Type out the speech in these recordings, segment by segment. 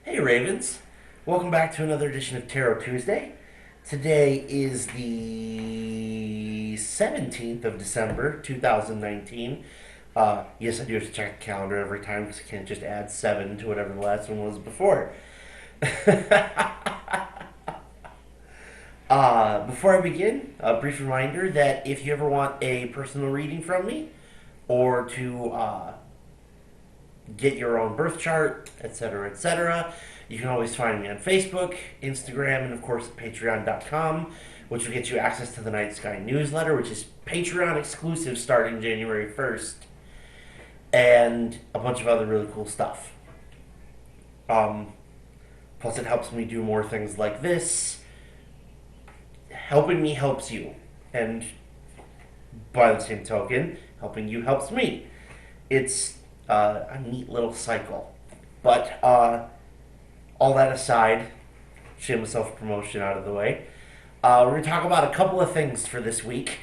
Hey Ravens, welcome back to another edition of Tarot Tuesday. Today is the 17th of December, 2019. Yes, I do have to check the calendar every time because I can't just add 7 to whatever the last one was before. Before I begin, a brief reminder that if you ever want a personal reading from me or to get your own birth chart, etc., etc. You can always find me on Facebook, Instagram, and of course Patreon.com, which will get you access to the Night Sky newsletter, which is Patreon exclusive starting January 1st, and a bunch of other really cool stuff. Um, Plus, it helps me do more things like this. Helping me helps you, and by the same token, helping you helps me. It's a neat little cycle. But all that aside, shameless self promotion out of the way, we're going to talk about a couple of things for this week,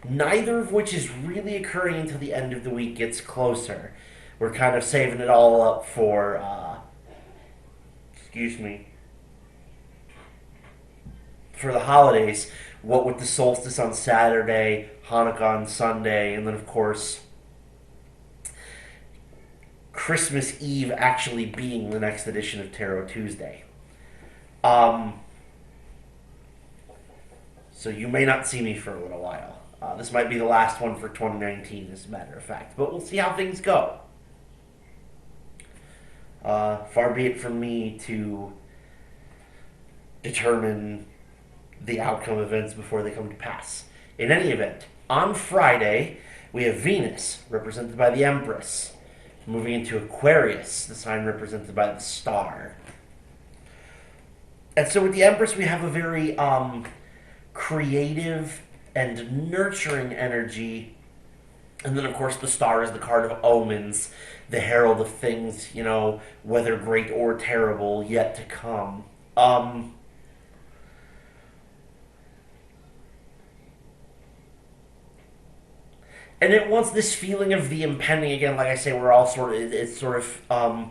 neither of which is really occurring until the end of the week gets closer. We're kind of saving it all up for, excuse me, for the holidays. What with the solstice on Saturday, Hanukkah on Sunday, and then of course Christmas Eve actually being the next edition of Tarot Tuesday. Um, so you may not see me for a little while. This might be the last one for 2019, as a matter of fact. But we'll see how things go. Far be it from me to determine the outcome of events before they come to pass. In any event, on Friday, we have Venus, represented by the Empress, moving into Aquarius, the sign represented by the star. And so with the Empress, we have a very creative and nurturing energy. And then, of course, the star is the card of omens, the herald of things, whether great or terrible, yet to come. And it wants this feeling of the impending again. Like I say, we're all it's sort of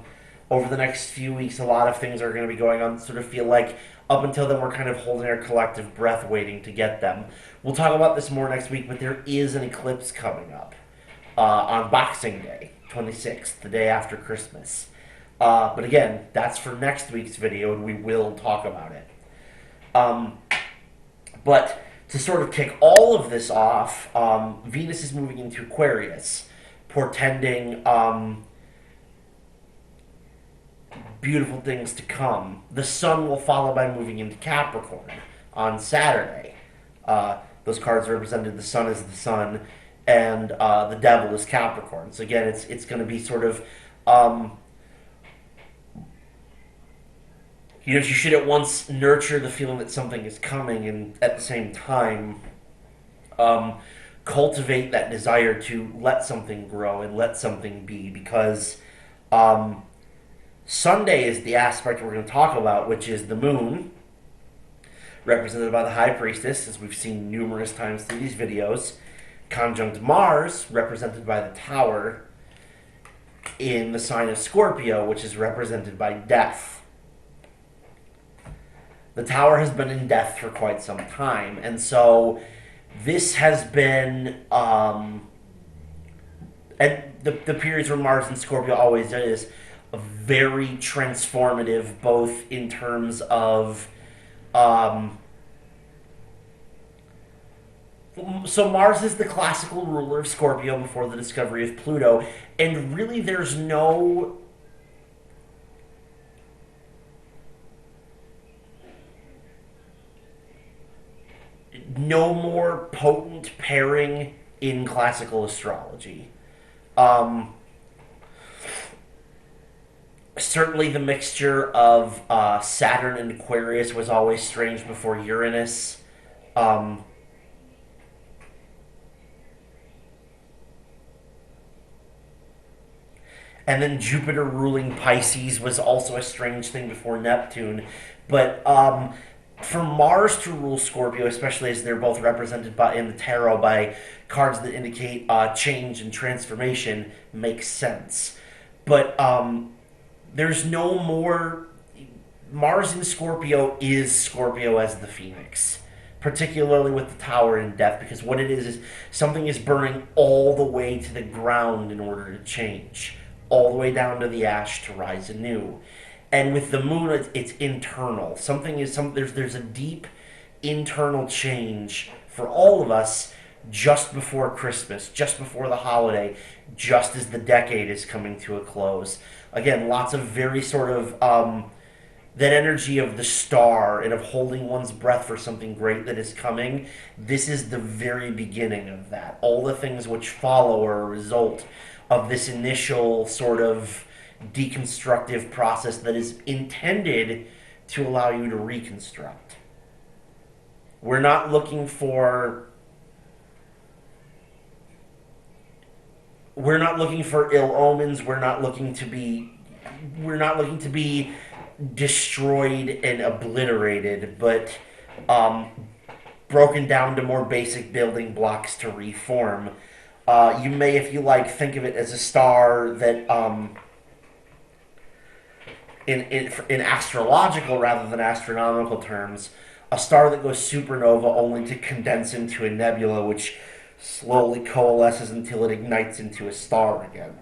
over the next few weeks, a lot of things are going to be going on. Sort of feel like up until then, we're kind of holding our collective breath, waiting to get them. We'll talk about this more next week, but there is an eclipse coming up on Boxing Day, 26th, the day after Christmas. But again, that's for next week's video, and we will talk about it. Um, but to sort of kick all of this off, Venus is moving into Aquarius, portending beautiful things to come. The sun will follow by moving into Capricorn on Saturday. Those cards represented the sun is the sun, and the devil is Capricorn. So again, it's going to be sort of you should at once nurture the feeling that something is coming, and at the same time, um, cultivate that desire to let something grow and let something be. Because um, Sunday is the aspect we're going to talk about, which is the moon, represented by the High Priestess, as we've seen numerous times through these videos, conjunct Mars, represented by the Tower, in the sign of Scorpio, which is represented by death. The Tower has been in death for quite some time, and so this has been, and the periods where Mars and Scorpio always is very transformative, both in terms of, so Mars is the classical ruler of Scorpio before the discovery of Pluto, and really there's no more potent pairing in classical astrology. Um, Certainly, the mixture of Saturn and Aquarius was always strange before Uranus. Um, and then Jupiter ruling Pisces was also a strange thing before Neptune. But for Mars to rule Scorpio, especially as they're both represented in the tarot by cards that indicate change and transformation, makes sense. But there's no more Mars in Scorpio is Scorpio as the Phoenix, particularly with the Tower in Death, because what it is something is burning all the way to the ground in order to change, all the way down to the ash to rise anew. And with the moon, it's internal. There's a deep internal change for all of us just before Christmas, just before the holiday, just as the decade is coming to a close. Again, lots of very sort of that energy of the star and of holding one's breath for something great that is coming. This is the very beginning of that. All the things which follow are a result of this initial sort of deconstructive process that is intended to allow you to reconstruct. We're not looking for ill omens. We're not looking to be destroyed and obliterated, but broken down to more basic building blocks to reform. You may, if you like, think of it as a star that, in astrological rather than astronomical terms, a star that goes supernova only to condense into a nebula, which slowly coalesces until it ignites into a star again.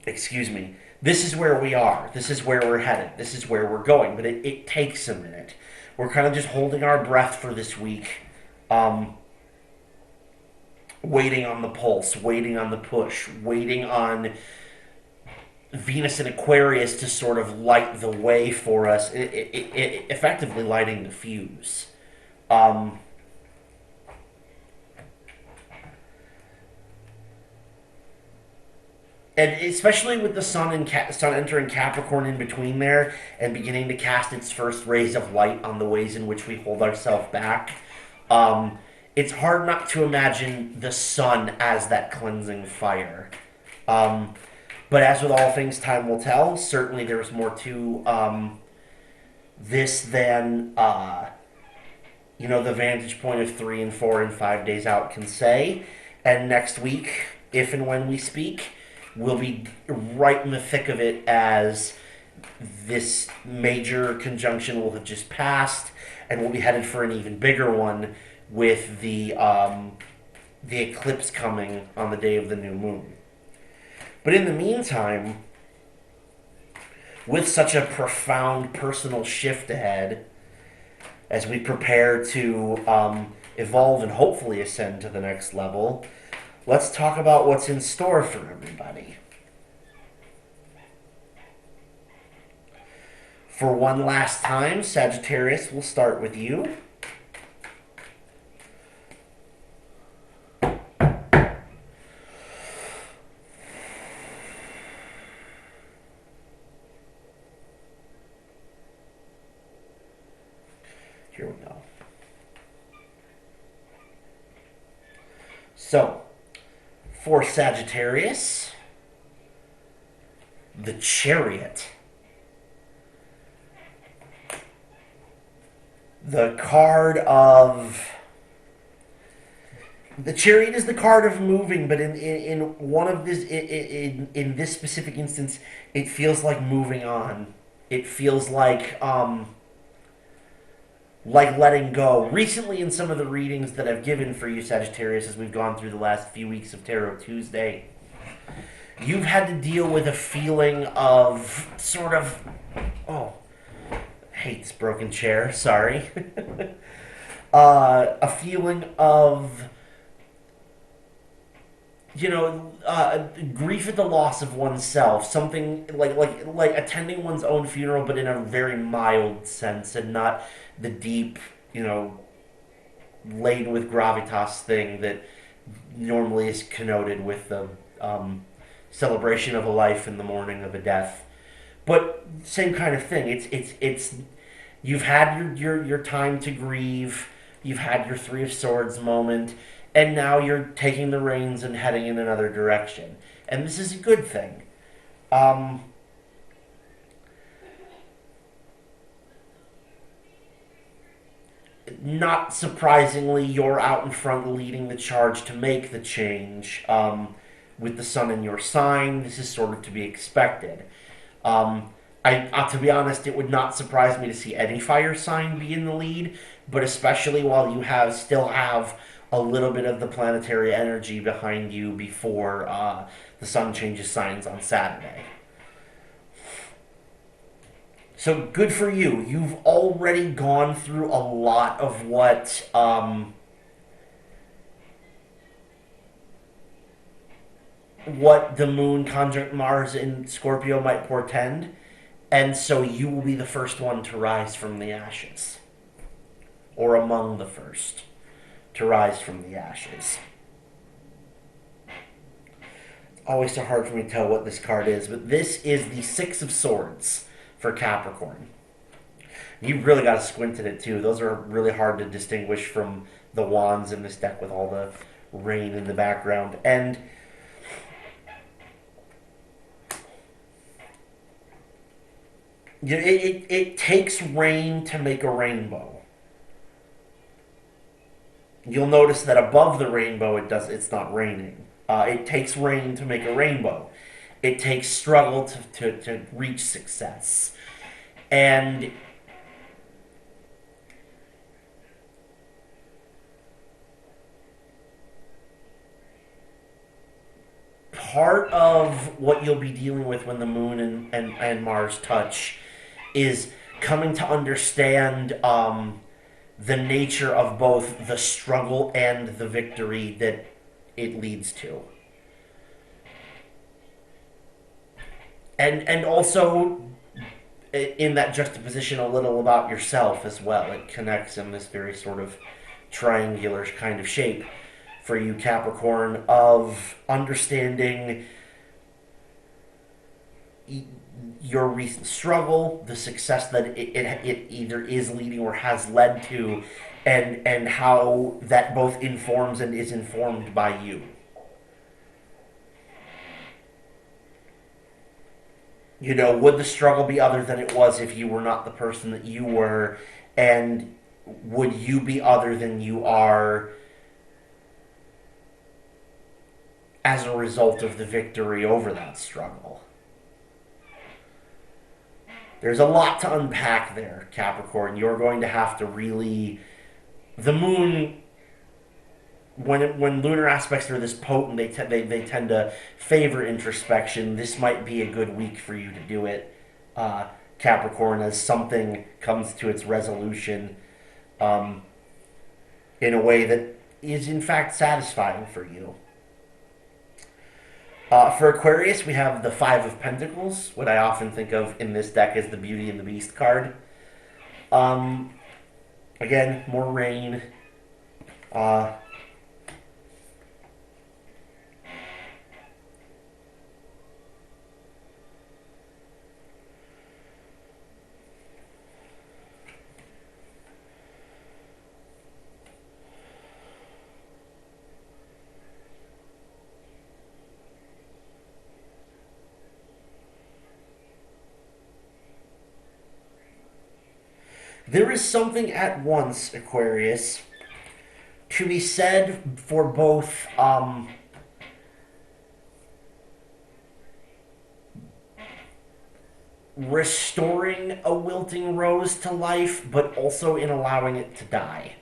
Excuse me. This is where we are. This is where we're headed. This is where we're going. But it takes a minute. We're kind of just holding our breath for this week. Waiting on the pulse, waiting on the push, waiting on Venus and Aquarius to sort of light the way for us, effectively lighting the fuse. And especially with the sun entering Capricorn in between there and beginning to cast its first rays of light on the ways in which we hold ourselves back, it's hard not to imagine the sun as that cleansing fire. But as with all things, time will tell. Certainly there's more to this than the vantage point of 3 and 4 and 5 days out can say. And next week, if and when we speak, we'll be right in the thick of it as this major conjunction will have just passed, and we'll be headed for an even bigger one with the eclipse coming on the day of the new moon. But in the meantime, with such a profound personal shift ahead, as we prepare to evolve and hopefully ascend to the next level, let's talk about what's in store for everybody. For one last time, Sagittarius, we'll start with you. Here we go. So, for Sagittarius, the Chariot. The Chariot is the card of moving, but in one of this in this specific instance, it feels like moving on. It feels like letting go. Recently, in some of the readings that I've given for you, Sagittarius, as we've gone through the last few weeks of Tarot Tuesday, you've had to deal with a feeling of sort of, hate this broken chair, sorry. A feeling of, grief at the loss of oneself. Something like attending one's own funeral, but in a very mild sense, and not the deep, laden with gravitas thing that normally is connoted with the celebration of a life and the mourning of a death. But same kind of thing. It's you've had your time to grieve. You've had your Three of Swords moment, and now you're taking the reins and heading in another direction. And this is a good thing. Not surprisingly, you're out in front leading the charge to make the change. With the sun in your sign, this is sort of to be expected. To be honest, it would not surprise me to see any fire sign be in the lead, but especially while you still have a little bit of the planetary energy behind you before the sun changes signs on Saturday. So good for you. You've already gone through a lot of what the moon conjunct Mars in Scorpio might portend, and so you will be the first one to rise from the ashes, or among the first to rise from the ashes. Always so hard for me to tell what this card is, but this is the Six of Swords for Capricorn. You really got to squint at it too. Those are really hard to distinguish from the wands in this deck with all the rain in the background. And it takes rain to make a rainbow. You'll notice that above the rainbow, it's not raining. It takes rain to make a rainbow. It takes struggle to reach success. And part of what you'll be dealing with when the moon and Mars touch is coming to understand the nature of both the struggle and the victory that it leads to. And also in that juxtaposition a little about yourself as well. It connects in this very sort of triangular kind of shape for you, Capricorn, of understanding your recent struggle, the success that it either is leading or has led to, and how that both informs and is informed by you. You know, would the struggle be other than it was if you were not the person that you were? And would you be other than you are as a result of the victory over that struggle? There's a lot to unpack there, Capricorn. You're going to have to really. The moon, when lunar aspects are this potent, they tend to favor introspection. This might be a good week for you to do it, Capricorn, as something comes to its resolution in a way that is in fact satisfying for you. For Aquarius, we have the Five of Pentacles, what I often think of in this deck as the Beauty and the Beast card. Um, Again, more rain. Uh, there is something at once, Aquarius, to be said for both restoring a wilting rose to life, but also in allowing it to die.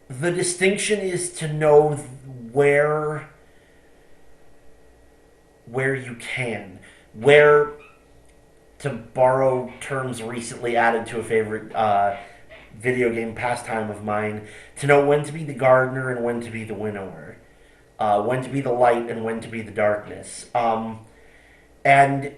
The distinction is to know where you can, where, to borrow terms recently added to a favorite video game pastime of mine, to know when to be the gardener and when to be the winnower, when to be the light and when to be the darkness. And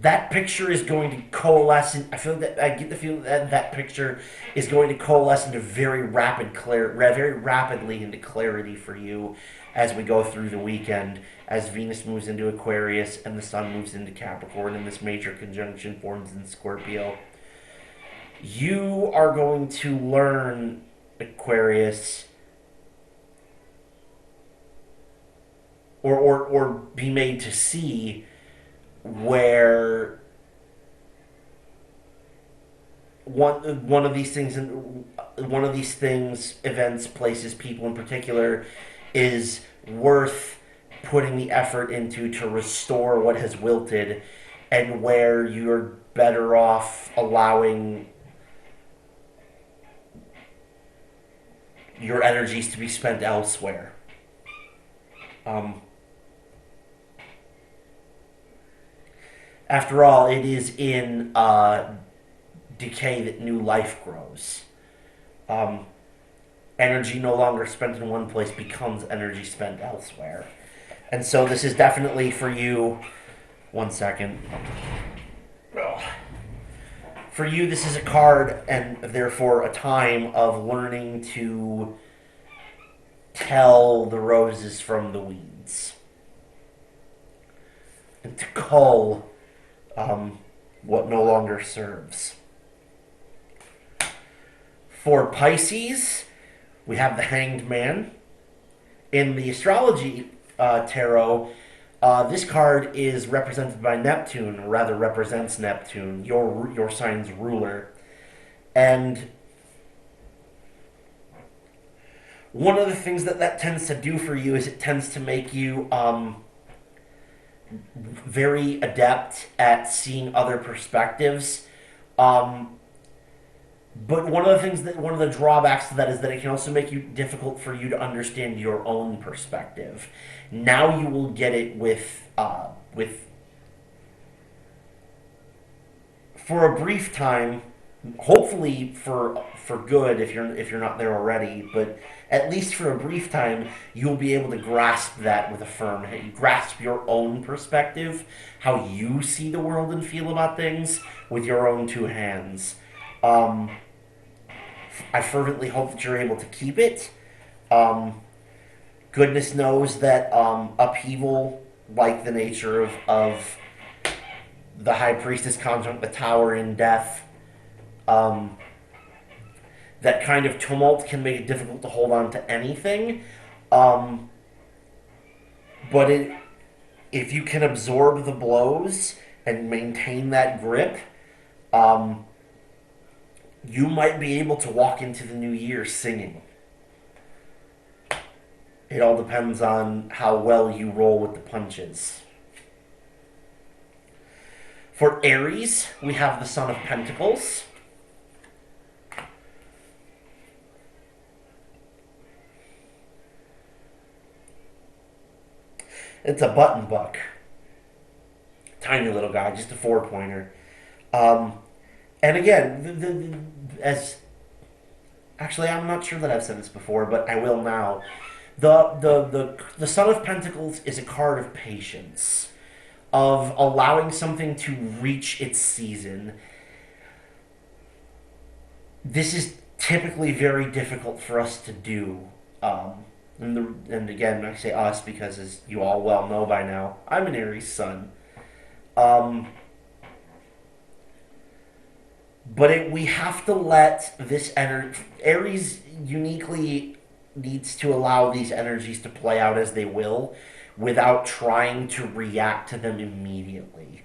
that picture is going to coalesce. I feel that I get the feeling that that picture is going to coalesce into very rapidly into clarity for you as we go through the weekend, as Venus moves into Aquarius and the Sun moves into Capricorn, and this major conjunction forms in Scorpio. You are going to learn, Aquarius, or be made to see where one of these things, events, places, people in particular, is worth putting the effort into to restore what has wilted, and where you're better off allowing your energies to be spent elsewhere. Um, After all, it is in decay that new life grows. Um, Energy no longer spent in one place becomes energy spent elsewhere. And so this is definitely for you. One second. For you, this is a card and therefore a time of learning to tell the roses from the weeds and to cull what no longer serves. For Pisces, we have the Hanged Man. In the astrology tarot, this card is represented by Neptune, or rather represents Neptune, your sign's ruler. And one of the things that tends to do for you is it tends to make you very adept at seeing other perspectives. But one of the drawbacks to that is that it can also make you difficult for you to understand your own perspective. Now you will get it with for a brief time, hopefully for good if you're not there already, but at least for a brief time you'll be able to grasp that with a firm hand. Grasp your own perspective, how you see the world and feel about things with your own two hands. I fervently hope that you're able to keep it. Goodness knows that upheaval, like the nature of the High Priestess conjunct the Tower in death, that kind of tumult can make it difficult to hold on to anything. But if you can absorb the blows and maintain that grip, you might be able to walk into the new year singing. It all depends on how well you roll with the punches. For Aries, we have the Son of Pentacles. It's a button buck. Tiny little guy, just a 4-pointer. And again, as actually, I'm not sure that I've said this before, but I will now. The Son of Pentacles is a card of patience, of allowing something to reach its season. This is typically very difficult for us to do. And again, I say us because, as you all well know by now, I'm an Aries sun. But we have to let this energy... Aries uniquely needs to allow these energies to play out as they will without trying to react to them immediately.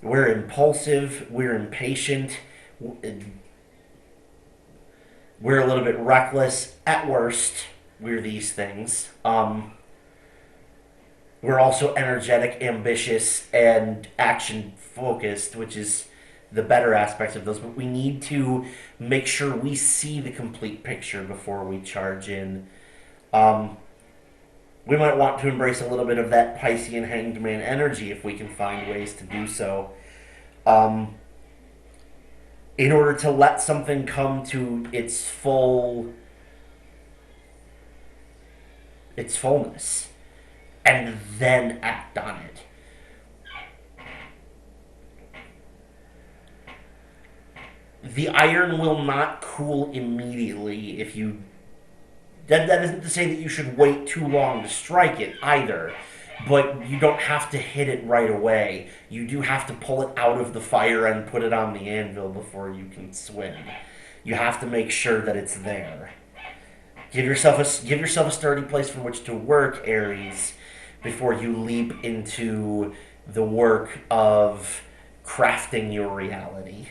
We're impulsive, we're impatient, we're a little bit reckless. At worst, we're these things. We're also energetic, ambitious, and action-focused, which is the better aspects of those. But we need to make sure we see the complete picture before we charge in. We might want to embrace a little bit of that Piscean Hanged Man energy if we can find ways to do so. In order to let something come to its fullness. And then act on it. The iron will not cool immediately if you... That isn't to say that you should wait too long to strike it either. But you don't have to hit it right away. You do have to pull it out of the fire and put it on the anvil before you can swing. You have to make sure that it's there. Give yourself a sturdy place from which to work, Aries, before you leap into the work of crafting your reality.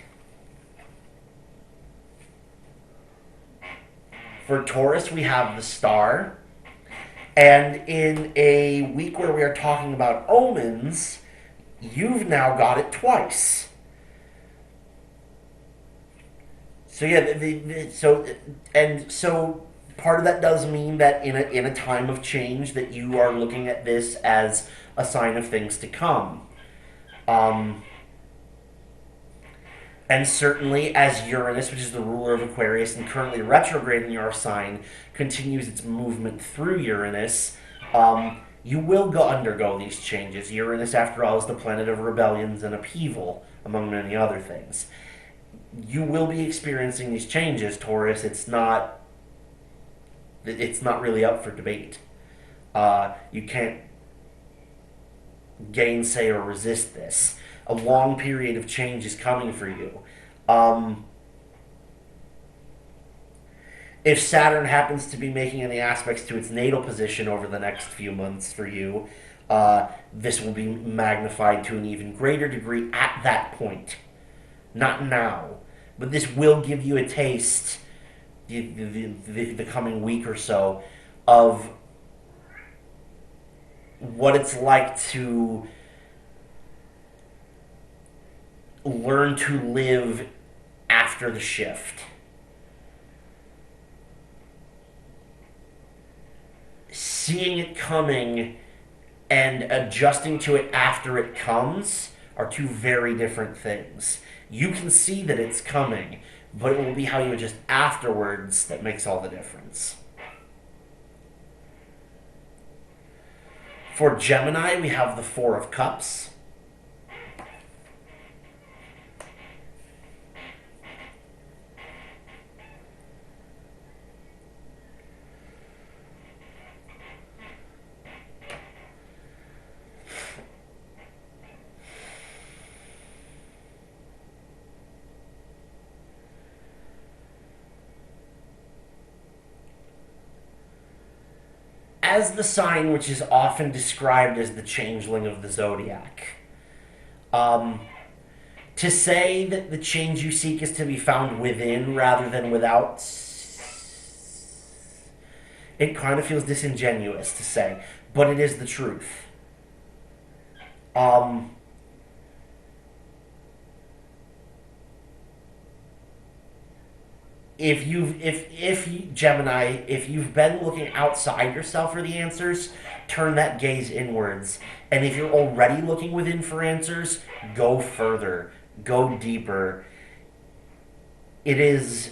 For Taurus, we have the Star. And in a week where we are talking about omens, you've now got it twice. So yeah, so part of that does mean that in a time of change that you are looking at this as a sign of things to come. Um, and certainly as Uranus, which is the ruler of Aquarius and currently retrograde in your sign, continues its movement through Uranus, you will undergo these changes. Uranus, after all, is the planet of rebellions and upheaval, among many other things. You will be experiencing these changes, Taurus. It's not really up for debate. You can't gainsay or resist this. A long period of change is coming for you. Um, if Saturn happens to be making any aspects to its natal position over the next few months for you, this will be magnified to an even greater degree at that point. Not now, but this will give you a taste the coming week or so of what it's like to learn to live after the shift. Seeing it coming and adjusting to it after it comes are two very different things. You can see that it's coming, but it will be how you adjust afterwards that makes all the difference. For Gemini, we have the Four of Cups. As the sign which is often described as the changeling of the zodiac. Um, to say that the change you seek is to be found within rather than without, it kind of feels disingenuous to say, but it is the truth. Um, if Gemini, if you've been looking outside yourself for the answers, turn that gaze inwards. And if you're already looking within for answers, go further, go deeper. It is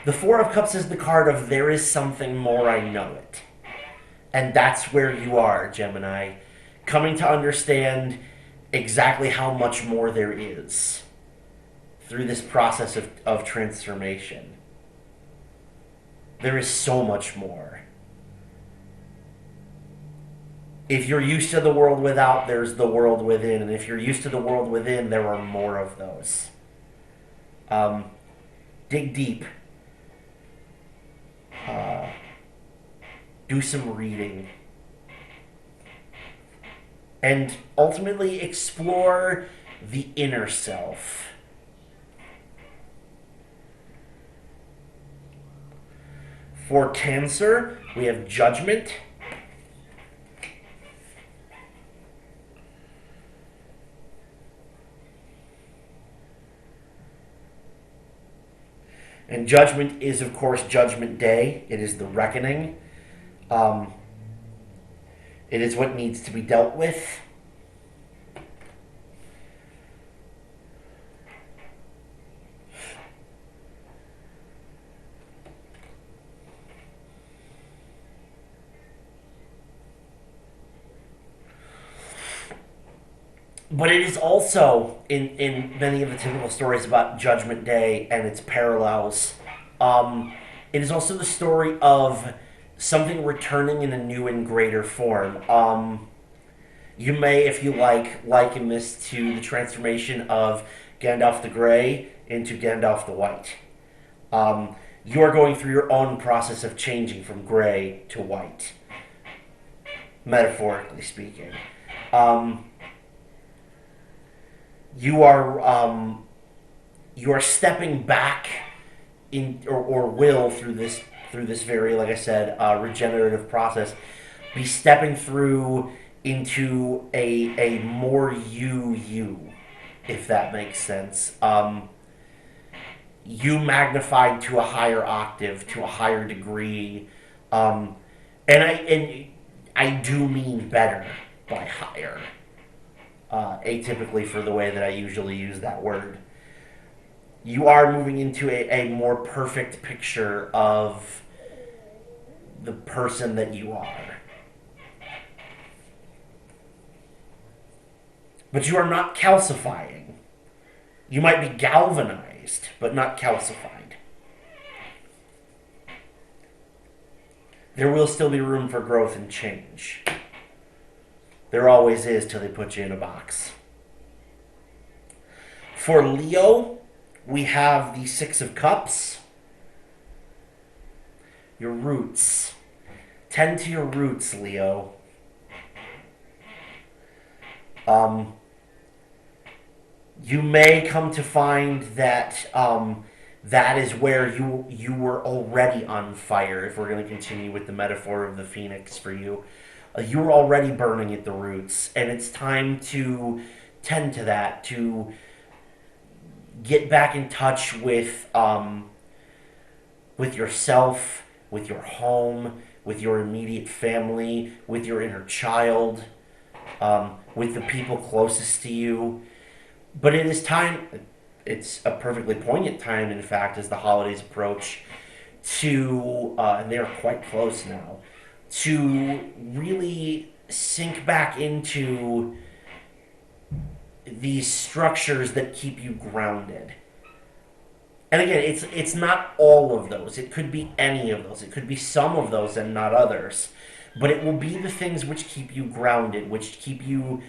the Four of Cups is the card of there is something more, I know it. And that's where you are, Gemini. Coming to understand exactly how much more there is through this process of transformation. There is so much more. If you're used to the world without, there's the world within. And if you're used to the world within, there are more of those. Dig deep. Do some reading. And ultimately explore the inner self. For Cancer, we have Judgment. And Judgment is, of course, Judgment Day. It is the reckoning. It is what needs to be dealt with. But it is also, in many of the typical stories about Judgment Day and its parallels, it is also the story of something returning in a new and greater form. You may, if you like, liken this to the transformation of Gandalf the Grey into Gandalf the White. You are going through your own process of changing from gray to white, metaphorically speaking. You are you are stepping back or will through this very, like I said, regenerative process, be stepping through into a more you, if that makes sense. You magnified to a higher octave, to a higher degree, um, and I do mean better by higher, atypically for the way that I usually use that word. You are moving into a more perfect picture of the person that you are. But you are not calcifying. You might be galvanized, but not calcified. There will still be room for growth and change. There always is till they put you in a box. For Leo, we have the Six of Cups. Your roots. Tend to your roots, Leo. You may come to find that that is where you were already on fire. If we're going to continue with the metaphor of the phoenix for you, you were already burning at the roots, and it's time to tend to that, to get back in touch with yourself, with your home, with your immediate family, with your inner child, with the people closest to you. But it is time, it's a perfectly poignant time, in fact, as the holidays approach, and they're quite close now, to really sink back into these structures that keep you grounded. And again, it's not all of those. It could be any of those. It could be some of those and not others. But it will be the things which keep you grounded, which keep you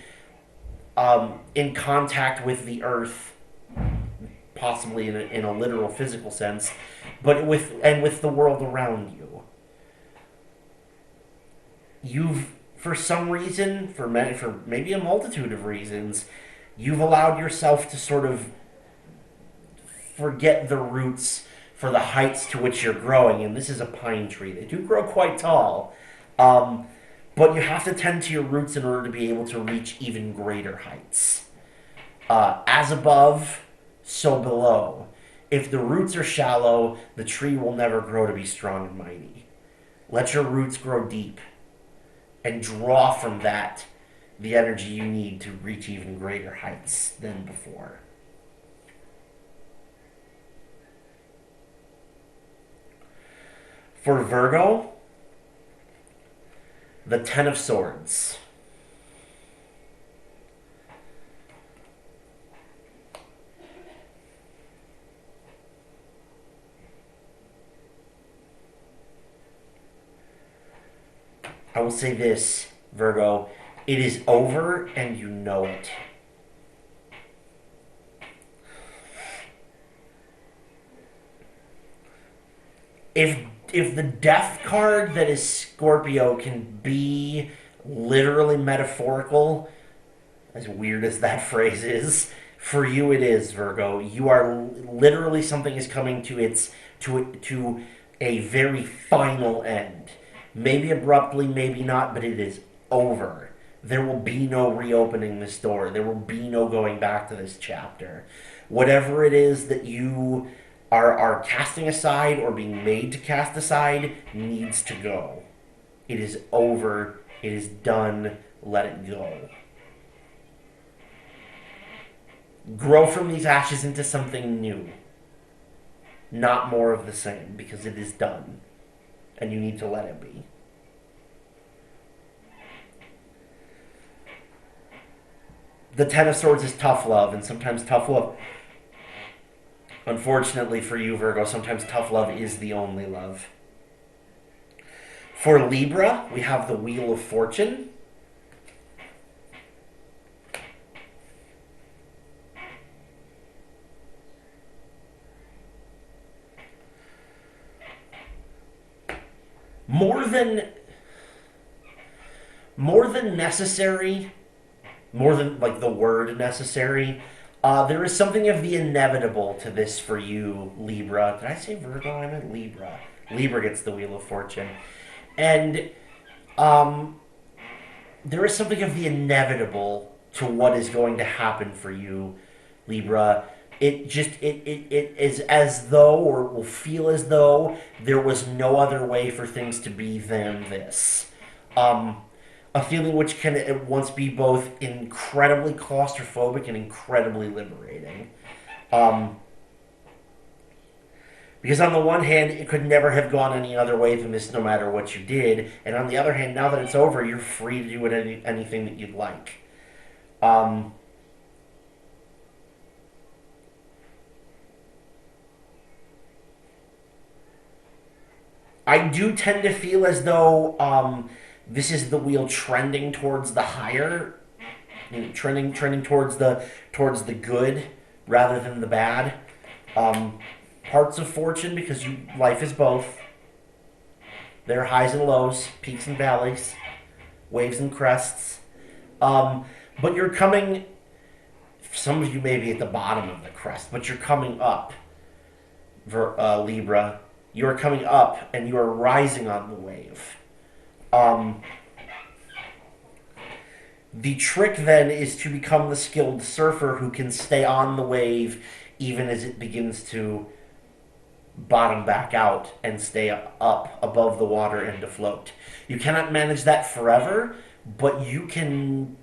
in contact with the earth, possibly in a literal physical sense, but with the world around you. You've, for some reason, for maybe a multitude of reasons, you've allowed yourself to sort of forget the roots for the heights to which you're growing. And this is a pine tree. They do grow quite tall. But you have to tend to your roots in order to be able to reach even greater heights. As above, so below. If the roots are shallow, the tree will never grow to be strong and mighty. Let your roots grow deep and draw from that the energy you need to reach even greater heights than before. For Virgo, the Ten of Swords. I will say this, Virgo, it is over and you know it. If the death card that is Scorpio can be literally metaphorical, as weird as that phrase is, for you it is, Virgo. You are literally, something is coming to a very final end. Maybe abruptly, maybe not, but it is over. There will be no reopening this door. There will be no going back to this chapter. Whatever it is that you are casting aside or being made to cast aside needs to go. It is over. It is done. Let it go. Grow from these ashes into something new. Not more of the same, because it is done. And you need to let it be. The Ten of Swords is tough love, and sometimes tough love, unfortunately for you, Virgo, sometimes tough love is the only love. For Libra, we have the Wheel of Fortune. More than necessary, more than like the word necessary, There is something of the inevitable to this for you, Libra. Did I say Virgo? I meant Libra. Libra gets the Wheel of Fortune. And um, there is something of the inevitable to what is going to happen for you, Libra. It is as though, or will feel as though, there was no other way for things to be than this. Um, a feeling which can at once be both incredibly claustrophobic and incredibly liberating. Um, because on the one hand, it could never have gone any other way than this, no matter what you did, and on the other hand, now that it's over, you're free to do anything that you'd like. Um, I do tend to feel as though this is the wheel trending towards the higher, trending towards the good rather than the bad. Um, Parts of fortune, because life is both. There are highs and lows, peaks and valleys, waves and crests. Um, but you're coming. Some of you may be at the bottom of the crest, but you're coming up, Libra. You are coming up, and you are rising on the wave. Um, the trick then is to become the skilled surfer who can stay on the wave even as it begins to bottom back out and stay up above the water and afloat. You cannot manage that forever, but you can.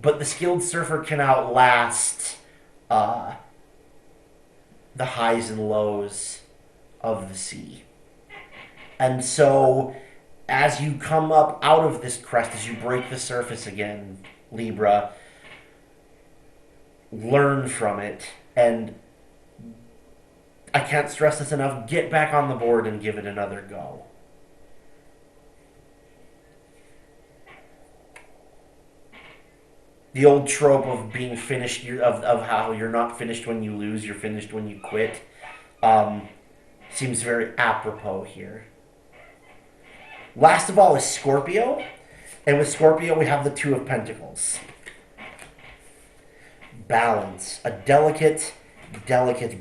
But the skilled surfer can outlast uh, the highs and lows of the sea. And so, as you come up out of this crest, as you break the surface again, Libra, learn from it. And I can't stress this enough, get back on the board and give it another go. The old trope of being finished, of how you're not finished when you lose, you're finished when you quit, seems very apropos here. Last of all is Scorpio, and with Scorpio we have the Two of Pentacles. Balance, a delicate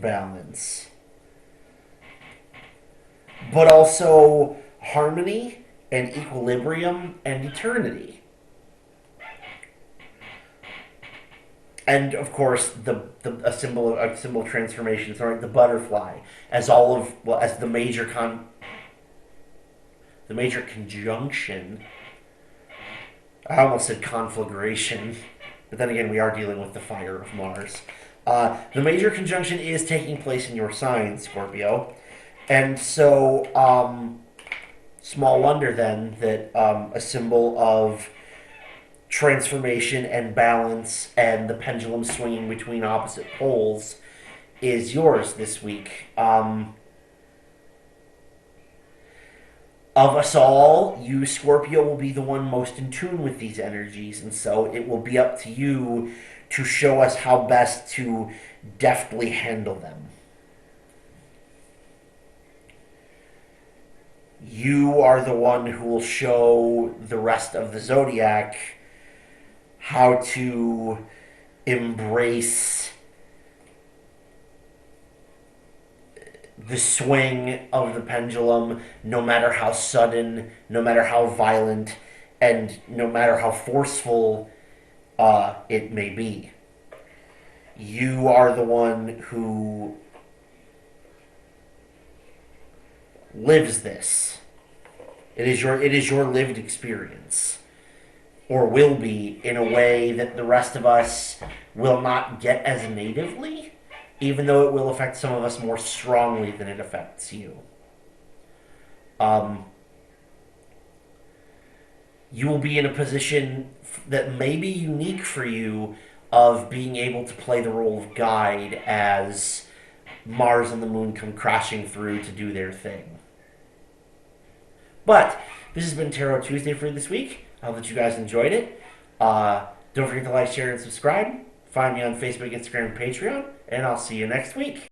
balance, but also harmony and equilibrium and eternity. And of course, a symbol of transformation. Sorry, the butterfly, as as the major conjunction. I almost said conflagration, but then again, we are dealing with the fire of Mars. The major conjunction is taking place in your sign, Scorpio, and so small wonder then that a symbol of transformation and balance and the pendulum swinging between opposite poles is yours this week. Of us all, you, Scorpio, will be the one most in tune with these energies, and so it will be up to you to show us how best to deftly handle them. You are the one who will show the rest of the zodiac how to embrace the swing of the pendulum, no matter how sudden, no matter how violent, and no matter how forceful it may be. You are the one who lives this. It is your lived experience, or will be, in a way that the rest of us will not get as natively, even though it will affect some of us more strongly than it affects you. You will be in a position that may be unique for you of being able to play the role of guide as Mars and the Moon come crashing through to do their thing. But this has been Tarot Tuesday for this week. I hope that you guys enjoyed it. Don't forget to like, share, and subscribe. Find me on Facebook, Instagram, and Patreon, and I'll see you next week.